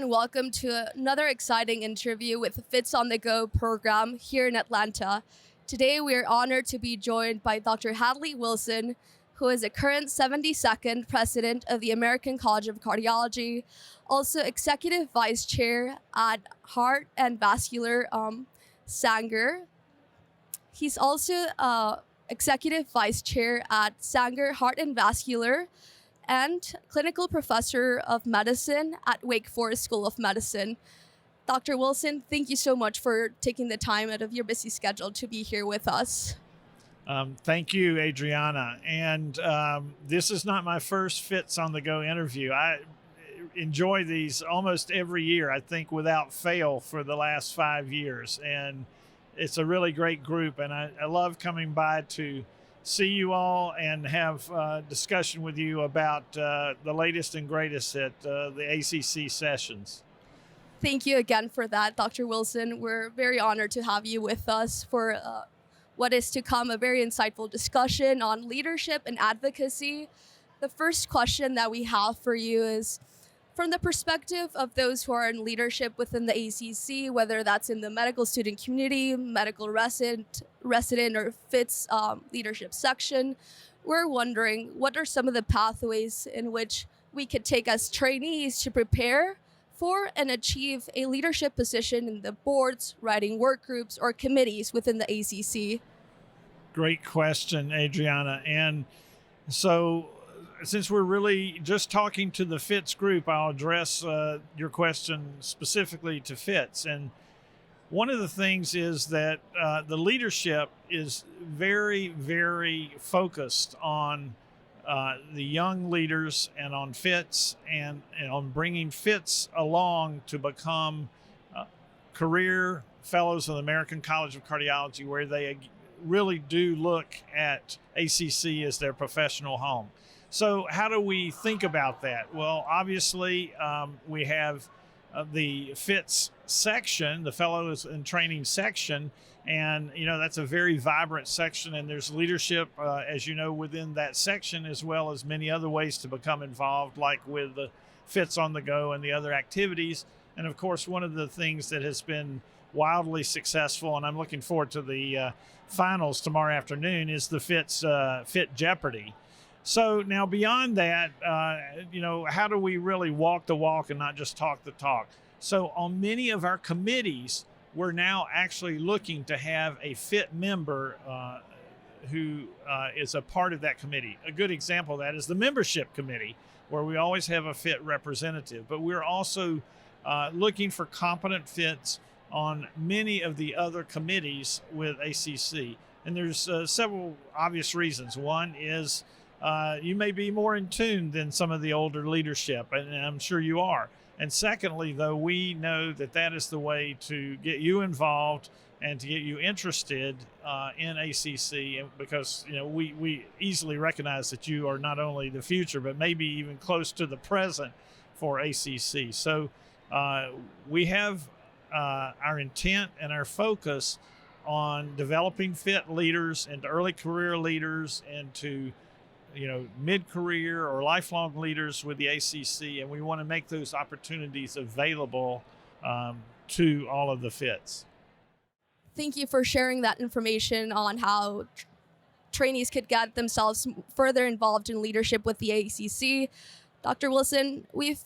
and welcome to another exciting interview with the Fits on the Go program here in Atlanta. Today, we are honored to be joined by Dr. Hadley Wilson, who is the current 72nd president of the American College of Cardiology, also executive vice chair at Heart and Vascular Sanger. He's also executive vice chair at Sanger Heart and Vascular and clinical professor of medicine at Wake Forest School of Medicine. Dr. Wilson, thank you so much for taking the time out of your busy schedule to be here with us. Thank you, Adriana. And this is not my first Fits on the Go interview. I enjoy these almost every year, I think without fail, for the last 5 years. And it's a really great group. And I love coming by to see you all and have discussion with you about the latest and greatest at the ACC sessions. Thank you again for that, Dr. Wilson. We're very honored to have you with us for what is to come, a very insightful discussion on leadership and advocacy. The first question that we have for you is, from the perspective of those who are in leadership within the ACC, whether that's in the medical student community, medical resident or FITS leadership section, we're wondering what are some of the pathways in which we could take as trainees to prepare for and achieve a leadership position in the boards, writing work groups, or committees within the ACC? Great question, Adriana. And so since we're really just talking to the FITS group, I'll address your question specifically to FITS. And one of the things is that the leadership is very, very focused on the young leaders and on FITS and on bringing FITS along to become career fellows of the American College of Cardiology, where they really do look at ACC as their professional home. So how do we think about that? Well, obviously, we have the FITS section, the Fellows and Training section, and that's a very vibrant section, and there's leadership, as you know, within that section, as well as many other ways to become involved, like with the Fits on the Go and the other activities. And of course, one of the things that has been wildly successful, and I'm looking forward to the finals tomorrow afternoon, is the Fit Jeopardy. So now beyond that, how do we really walk the walk and not just talk the talk? So on many of our committees, we're now actually looking to have a FIT member who is a part of that committee. A good example of that is the membership committee, where we always have a FIT representative. But we're also looking for competent FITs on many of the other committees with ACC. And there's several obvious reasons. One is you may be more in tune than some of the older leadership, and I'm sure you are. And secondly, though, we know that is the way to get you involved and to get you interested in ACC, because we easily recognize that you are not only the future, but maybe even close to the present for ACC. So we have our intent and our focus on developing FIT leaders and early career leaders and to mid-career or lifelong leaders with the ACC, and we want to make those opportunities available to all of the FITs. Thank you for sharing that information on how trainees could get themselves further involved in leadership with the ACC. Dr. Wilson, we've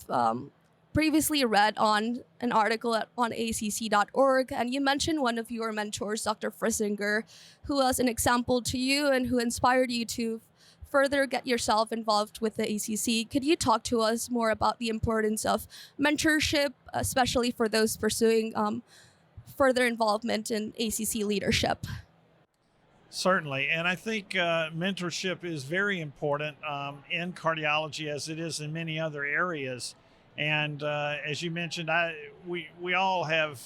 previously read on an article on acc.org, and you mentioned one of your mentors, Dr. Frissinger, who was an example to you and who inspired you to further get yourself involved with the ACC. Could you talk to us more about the importance of mentorship, especially for those pursuing further involvement in ACC leadership? Certainly, and I think mentorship is very important in cardiology, as it is in many other areas. And as you mentioned, we all have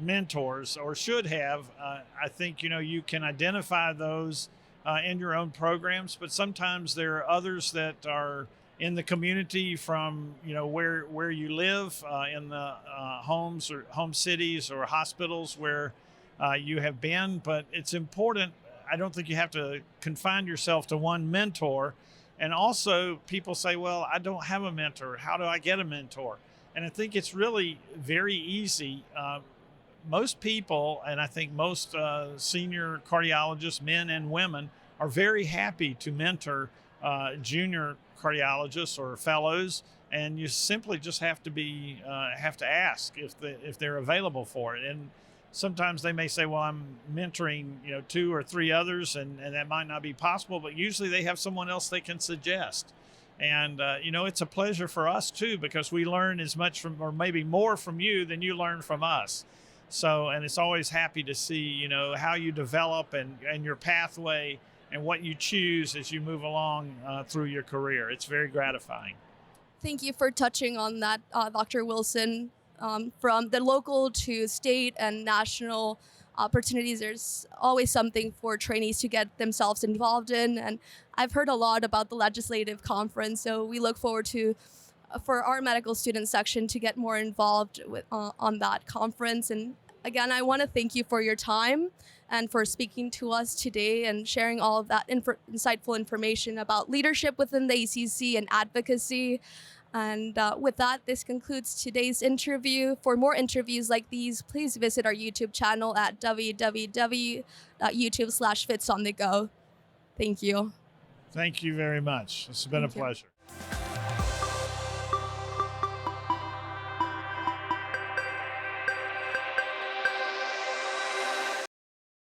mentors, or should have. I think you can identify those in your own programs, but sometimes there are others that are in the community from where you live, in the homes or home cities or hospitals where you have been. But it's important. I don't think you have to confine yourself to one mentor. And also, people say, well, I don't have a mentor. How do I get a mentor? And I think it's really very easy. Most people, and I think most senior cardiologists, men and women, are very happy to mentor junior cardiologists or fellows, and you simply just have to ask if they're available for it. And sometimes they may say, well, I'm mentoring 2 or 3 others, and that might not be possible, but usually they have someone else they can suggest. And it's a pleasure for us too, because we learn as much from, or maybe more from you than you learn from us. So, and it's always happy to see how you develop and your pathway and what you choose as you move along through your career. It's very gratifying. Thank you for touching on that, Dr. Wilson. From the local to state and national opportunities, there's always something for trainees to get themselves involved in. And I've heard a lot about the legislative conference, so we look forward to, for our medical student section, to get more involved with on that conference. And again, I want to thank you for your time and for speaking to us today and sharing all of that insightful information about leadership within the ACC and advocacy. And with that, this concludes today's interview. For more interviews like these, please visit our YouTube channel at www.youtube.com/FITsOnTheGo. Thank you. Thank you very much. It's been a pleasure.